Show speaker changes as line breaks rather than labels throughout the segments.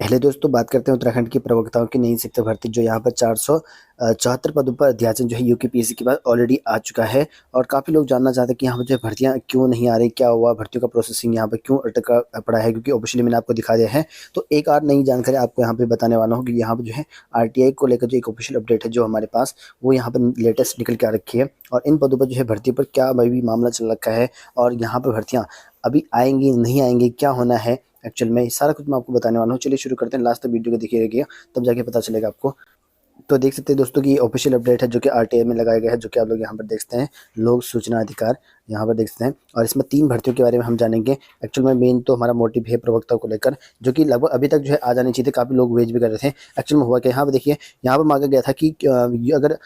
पहले दोस्तों बात करते हैं उत्तराखंड की प्रवक्ताओं की नई संयुक्त भर्ती जो यहाँ पर 474 पदों पर अध्याचन जो है यूकेपीएससी के बाद ऑलरेडी आ चुका है। और काफ़ी लोग जानना चाहते हैं कि यहाँ पर जो है भर्तियाँ क्यों नहीं आ रही, क्या हुआ, भर्तियों का प्रोसेसिंग यहाँ पर क्यों अटका पड़ा है, क्योंकि ऑफिशियली मैंने आपको दिखा दिया है। तो एक और नई जानकारी आपको यहाँ पे बताने वाला हूँ कि यहाँ पर जो है आरटीआई को लेकर जो एक ऑफिशियल अपडेट है जो हमारे पास, वो यहाँ पर लेटेस्ट निकल के आ रखी है। और इन पदों पर जो है भर्ती पर क्या अभी भी मामला चल रखा है और यहाँ पर भर्तियाँ अभी आएंगी नहीं आएंगी, क्या होना है एक्चुअल में, सारा कुछ मैं आपको बताने वाला हूँ। चलिए शुरू करते हैं, लास्ट तक वीडियो को देखिए रहिएगा, तब जाके पता चलेगा आपको। तो देख सकते हैं दोस्तों कि ये ऑफिशियल अपडेट है जो कि आरटीआई में लगाया गया है, जो कि आप लोग यहाँ पर देख सकते हैं, लोक सूचना अधिकार यहाँ पर देख सकते हैं। और इसमें 3 भर्तियों के बारे में हम जानेंगे। एक्चुअल में मेन तो हमारा मोटिव है प्रवक्ता को लेकर, जो कि लगभग अभी तक जो है आ जानी चाहिए थे, काफ़ी लोग वेट भी कर रहे थे। एक्चुअल में हुआ क्या, यहाँ पर देखिए, यहाँ पर मांगा गया था कि अगर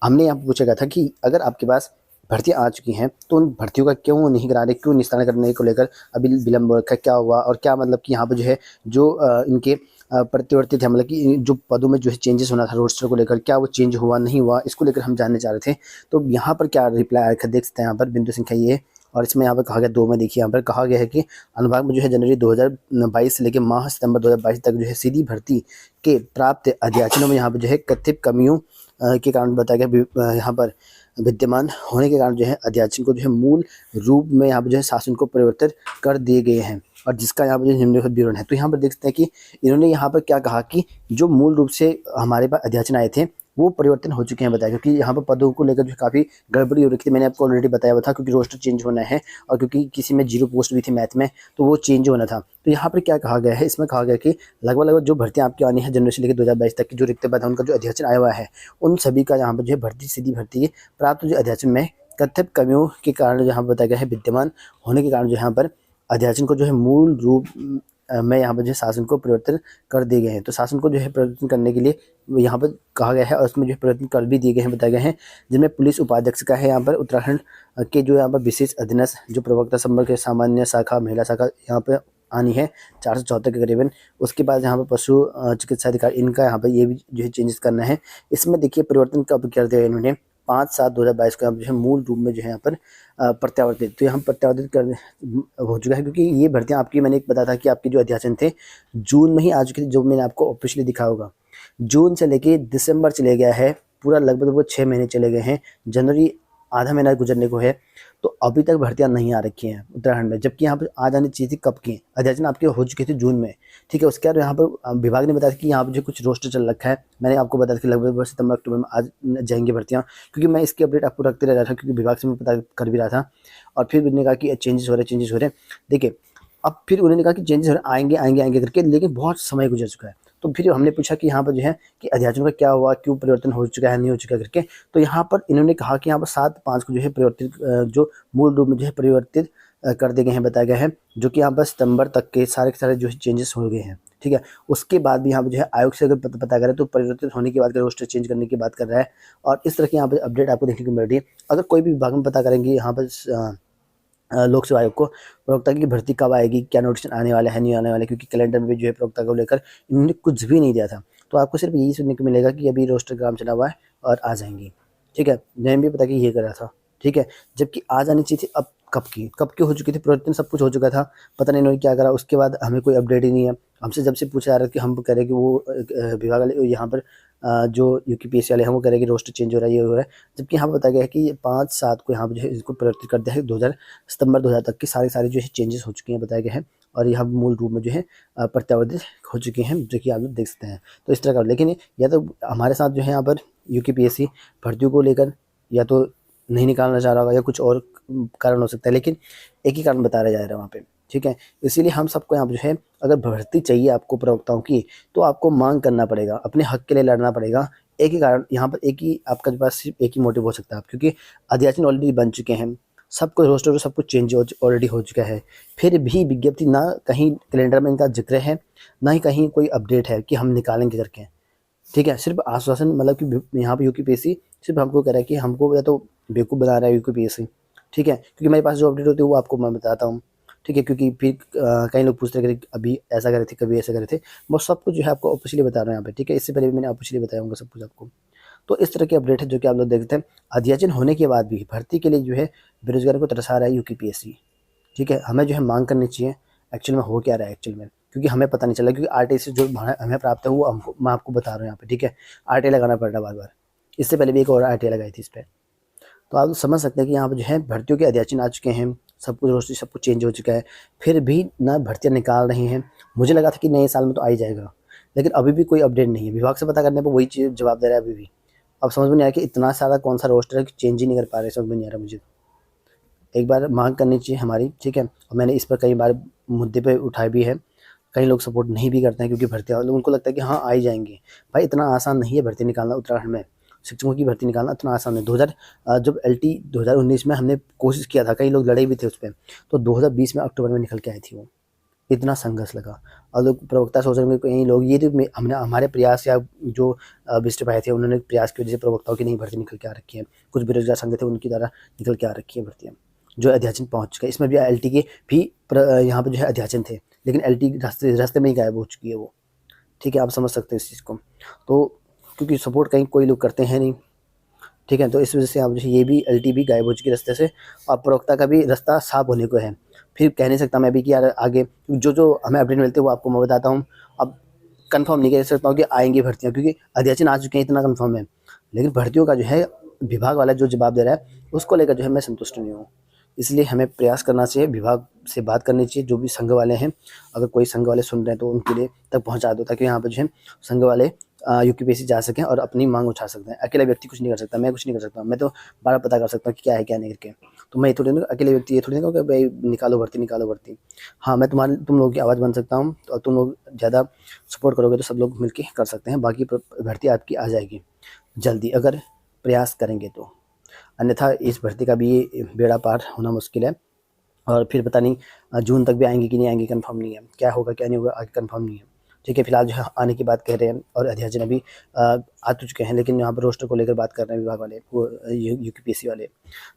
हमने यहाँ पूछा गया था कि अगर आपके पास भर्तियाँ आ चुकी हैं तो उन भर्तियों का क्यों नहीं करा रहे, क्यों निस्तारण करने को लेकर अभी विलम्ब हो रखा है, क्या हुआ, और क्या मतलब कि यहाँ पर जो है जो इनके प्रतिवर्तित है, मतलब कि जो पदों में जो है चेंजेस होना था रोस्टर को लेकर, क्या वो चेंज हुआ नहीं हुआ, इसको लेकर हम जानने चाह रहे थे। तो यहाँ पर क्या रिप्लाई आया देख सकते हैं, यहाँ पर बिंदु संख्या ये। और इसमें यहाँ पर कहा गया 2 में, देखिए यहाँ पर कहा गया है कि अनुभाग में जो है जनवरी 2022 से लेकर माह सितंबर 2022 तक जो है सीधी भर्ती के प्राप्त अध्याचनों में यहाँ पर जो है कथित कमियों के कारण बताया गया, यहाँ पर विद्यमान होने के कारण जो है अध्याचन को जो है मूल रूप में यहाँ पर जो है शासन को परिवर्तित कर दिए गए हैं, और जिसका यहाँ पर जो निम्नलिखित विवरण है। तो यहाँ पर देख सकते हैं कि इन्होंने यहाँ पर क्या कहा कि जो मूल रूप से हमारे पास अध्याचन आए थे वो परिवर्तन हो चुके हैं बताया, क्योंकि यहाँ पर पदों को लेकर जो काफ़ी गड़बड़ी हो रही थी। मैंने आपको ऑलरेडी बताया हुआ था, क्योंकि रोस्टर चेंज होना है और क्योंकि किसी में 0 पोस्ट भी थी मैथ में, तो वो चेंज होना था। तो यहाँ पर क्या कहा गया है, इसमें कहा गया कि लगभग जो भर्तियाँ आपकी आनी है जनवरी से लेकर 2022 तक की जो रिक्त पद है उनका जो अध्याचन आया हुआ है, उन सभी का यहाँ पर जो है भर्ती सीधी भर्ती प्राप्त जो अध्याचन में कथित कमियों के कारण यहाँ पर बताया गया है, विद्यमान होने के कारण जो यहाँ पर अध्याचन को जो है मूल रूप में यहाँ पर जो है शासन को परिवर्तन कर दिए गए हैं। तो शासन को जो है परिवर्तन करने के लिए यहाँ पर कहा गया है, और उसमें जो है परिवर्तन कर भी दिए गए हैं बताए गए हैं, जिनमें पुलिस उपाध्यक्ष का है यहाँ पर उत्तराखंड के जो यहाँ पर विशेष अधीनस्थ जो प्रवक्ता संवर्ग के सामान्य शाखा महिला शाखा यहाँ पर आनी है 474 के करीबन। उसके बाद यहाँ पर पशु चिकित्सा अधिकारी, इनका यहाँ पर ये भी जो है चेंजेस करना है। इसमें देखिए परिवर्तन कब कर दिया इन्होंने, 5/7/2022 को जो है मूल रूप में जो है यहाँ पर प्रत्यावर्तित, तो यहाँ प्रत्यावर्तित कर हो चुका है, क्योंकि ये भर्तियाँ आपकी, मैंने एक बताया था कि आपके जो अध्याचन थे जून में ही आ चुके थे, जो मैंने आपको ऑफिशियली दिखा होगा। जून से लेके दिसंबर चले गया है, पूरा लगभग वो 6 महीने चले गए हैं, जनवरी आधा महीना गुजरने को है, तो अभी तक भर्तियाँ नहीं आ रखी हैं उत्तराखंड में, जबकि यहाँ पर आ जानी चाहिए थी कब की, अध्याचन आपके हो चुके थे जून में, ठीक है। उसके बाद यहाँ पर विभाग ने बताया कि यहाँ पर जो कुछ रोस्टर चल रखा है, मैंने आपको बताया कि लगभग सितंबर अक्टूबर में आ जाएंगी भर्तियाँ, क्योंकि मैं इसकी अपडेट आपको रखते रह रहा था, क्योंकि विभाग से मैं पता कर भी रहा था। और फिर उन्होंने कहा कि चेंजेस हो रहे हैं। देखिए अब फिर उन्होंने कहा कि चेंजेस आएंगे आएंगे आएंगे करके, लेकिन बहुत समय गुजर चुका है। तो फिर हमने पूछा कि यहाँ पर जो है कि अध्याचन का क्या हुआ, क्यों परिवर्तन हो चुका है, नहीं हो चुका करके। तो यहाँ पर इन्होंने कहा कि यहाँ पर 7/5 को जो है परिवर्तित, जो मूल रूप में जो है परिवर्तित कर दिए गए हैं बताया गया है, जो कि यहाँ पर सितंबर तक के सारे जो है चेंजेस हो गए हैं, ठीक है। उसके बाद भी यहाँ पर जो है आयोग से अगर पता करें तो परिवर्तित होने की बात करें, रोस्टर चेंज करने की बात कर रहा है, और इस तरह की यहाँ पर अपडेट आपको देखने को मिल रही है। अगर कोई भी विभाग में पता करेंगे यहाँ पर लोक सेवा आयोग को प्रवक्ता की भर्ती कब आएगी, क्या नोटिस आने वाला है नहीं आने वाला है, क्योंकि कैलेंडर में भी जो है प्रवक्ता को लेकर इन्होंने कुछ भी नहीं दिया था। तो आपको सिर्फ यही सुनने को मिलेगा कि अभी रोस्टर काम चला हुआ है और आ जाएंगी, ठीक है। मैंने भी पता कि ये करा था, ठीक है, जबकि आ जानी चाहिए थी। अब कब की हो चुकी थी परिवर्तन, सब कुछ हो चुका था, पता नहीं इन्होंने क्या करा। उसके बाद हमें कोई अपडेट ही नहीं है। हमसे जब से पूछा जा रहा है कि हम कह रहे हैं कि वो विभाग वाले यहाँ पर जो यूकेपीएससी वाले हैं वो कह रहे हैं कि रोस्टर चेंज हो रहा है, ये हो रहा है, जबकि यहाँ पर बताया गया है कि 5/7 को यहाँ पर जो है इसको परिवर्तित कर दिया है। 2000 सितंबर 2000 तक की सारी जो है चेंजेस हो चुके हैं बताया गया है, और यहाँ मूल रूप में जो है प्रत्यावर्तित हो चुके हैं, जो कि आप लोग देख सकते हैं। तो इस तरह का, लेकिन या तो हमारे साथ जो है यहाँ पर यूकेपीएससी भर्तियों को लेकर या तो नहीं निकालना चाह रहा होगा, या कुछ और कारण हो सकता है, लेकिन एक ही कारण बता रहा जा रहा है वहाँ पे, ठीक है। इसीलिए हम सबको यहाँ पर जो है, अगर भर्ती चाहिए आपको प्रवक्ताओं की, तो आपको मांग करना पड़ेगा, अपने हक के लिए लड़ना पड़ेगा। एक ही कारण यहाँ पर, एक ही आपका पास सिर्फ एक ही मोटिव हो सकता है, क्योंकि अध्याचन ऑलरेडी बन चुके हैं, सब कुछ रोस्टर सब कुछ चेंज ऑलरेडी हो चुका है, फिर भी विज्ञप्ति ना कहीं कैलेंडर में इनका जिक्र है, ना ही कहीं कोई अपडेट है कि हम निकालेंगे करके, ठीक है। सिर्फ आश्वासन, मतलब कि यहाँ पे यूकेपीएससी सिर्फ हमको कह रहा है कि हमको या तो बेवकूफ़ बना रहा है यूकेपीएससी, ठीक है, क्योंकि मेरे पास जो अपडेट होती है वो आपको मैं बताता हूँ, ठीक है। क्योंकि फिर कई लोग पूछते हैं कि अभी ऐसा करे थे, कभी ऐसा करे थे, वो सब कुछ जो है आपको ऑफिशियली बता रहा हूँ यहाँ पे, ठीक है। इससे पहले भी मैंने ऑफिशियली बताया होगा सब कुछ आपको। तो इस तरह के अपडेट है जो कि आप लोग देखते हैं। अध्याचन होने के बाद भी भर्ती के लिए जो है बेरोजगारों को तरसा रहा है यूकेपीएससी, ठीक है। हमें जो है मांग करनी चाहिए एक्चुअल में हो क्या रहा है एक्चुअल में, क्योंकि हमें पता नहीं चला, क्योंकि आरटीआई से जो हमें प्राप्त है वो हमको, मैं आपको बता रहा हूँ यहाँ पे, ठीक है। आरटीआई लगाना पड़ रहा है बार बार। इससे पहले भी एक और आरटीआई लगाई थी इस पर। तो आप समझ सकते हैं कि यहाँ पर जो है भर्तियों के अध्याचन आ चुके हैं, सब कुछ रोस्टर सब कुछ चेंज हो चुका है, फिर भी ना भर्तियाँ निकाल रही हैं। मुझे लगा था कि नए साल में तो आ ही जाएगा, लेकिन अभी भी कोई अपडेट नहीं है। विभाग से पता करने पर वही चीज़ जवाब दे रहा है अभी भी। अब समझ में नहीं आया कि इतना सारा कौन सा रोस्टर है कि चेंज ही नहीं कर पा रहे, समझ में नहीं आ रहा मुझे। एक बार मांग करनी चाहिए हमारी, ठीक है। और मैंने इस पर कई बार मुद्दे पे उठाए भी है। कई लोग सपोर्ट नहीं भी करते हैं, क्योंकि भर्ती वाले उनको लगता है कि हाँ आ ही जाएंगे। भाई इतना आसान नहीं है भर्ती निकालना उत्तराखंड में, शिक्षकों की भर्ती निकालना इतना आसान है। 2000 जब एलटी 2019 में हमने कोशिश किया था, कई लोग लड़े भी थे उस पर, तो 2020 में अक्टूबर में निकल के आई थी वो। इतना संघर्ष लगा। और लोग प्रवक्ता सोच रहे होंगे कई लोग ये तो हमने हमारे प्रयास या जो विष्ट भाई थे उन्होंने प्रयास की वजह से प्रवक्ताओं की नई भर्ती निकल के आ रखी है। कुछ बेरोजगार संघ थे उनकी द्वारा निकल के आ रखी है भर्तियाँ, जो अध्याचन पहुँच चुका है। इसमें भी एलटी के भी यहाँ पर जो है अध्याचन थे, लेकिन एलटी रास्ते में ही गायब हो चुकी है वो, ठीक है। आप समझ सकते हैं इस चीज़ को। तो क्योंकि सपोर्ट कहीं कोई लोग करते हैं नहीं, ठीक है। तो इस वजह से आप जो है ये भी एलटी भी गायब हो चुकी है रास्ते से, और प्रवक्ता का भी रास्ता साफ होने को है। फिर कह नहीं सकता मैं भी कि यार आगे जो हमें अपडेट मिलते हैं वो आपको मैं बताता हूँ। अब कंफर्म नहीं कह सकता हूँ कि आएंगी भर्तियाँ, क्योंकि अध्याचन आ चुके हैं इतना कंफर्म है, लेकिन भर्तियों का जो है विभाग वाला जो जवाब दे रहा है उसको लेकर जो है मैं संतुष्ट नहीं हूँ। इसलिए हमें प्रयास करना चाहिए, विभाग से बात करनी चाहिए, जो भी संघ वाले हैं। अगर कोई संघ वाले सुन रहे हैं तो उनके लिए तक पहुँचा दो, ताकि यहाँ पर जो है संघ वाले यूकेपीएससी जा सकें और अपनी मांग उठा सकते हैं। अकेला व्यक्ति कुछ नहीं कर सकता, मैं कुछ नहीं कर सकता, मैं तो बारह पता कर सकता हूँ कि क्या है क्या नहीं करके। तो मैं ये थोड़ी ना अकेले व्यक्ति ये थोड़ी ना कहूँ कि भाई निकालो भर्ती निकालो भर्ती। हाँ मैं तुम लोगों की आवाज़ बन सकता हूँ, और तुम लोग ज़्यादा सपोर्ट करोगे तो सब लोग मिलके कर सकते हैं। बाकी भर्ती आपकी आ जाएगी जल्दी, अगर प्रयास करेंगे तो। अन्यथा इस भर्ती का भी बेड़ा पार होना मुश्किल है, और फिर पता नहीं जून तक भी आएंगे कि नहीं आएंगे, कंफर्म नहीं है। क्या होगा क्या नहीं होगा आगे कंफर्म नहीं है, ठीक है। फिलहाल जो है आने की बात कह रहे हैं, और अध्याचन अभी आ तो चुके हैं, लेकिन यहाँ पर रोस्टर को लेकर बात कर रहे हैं विभाग वाले, वो यूकेपीएससी वाले,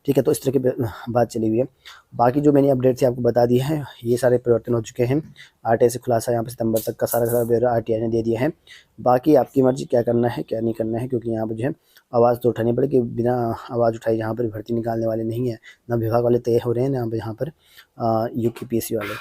ठीक है। तो इस तरह की बात चली हुई है। बाकी जो मैंने अपडेट थी आपको बता दी है, ये सारे परिवर्तन हो चुके हैं। आरटीआई से खुलासा यहाँ पर सितंबर तक का सारा ब्यौरा आरटीआई ने दे दिया है। बाकी आपकी मर्जी क्या करना है क्या नहीं करना है, क्योंकि यहाँ पर जो है आवाज़ तो उठानी पड़ेगी। बिना आवाज़ उठाई यहाँ पर भर्ती निकालने वाले नहीं है, ना विभाग वाले तय हो रहे हैं, ना यहाँ पर यूकेपीएससी वाले।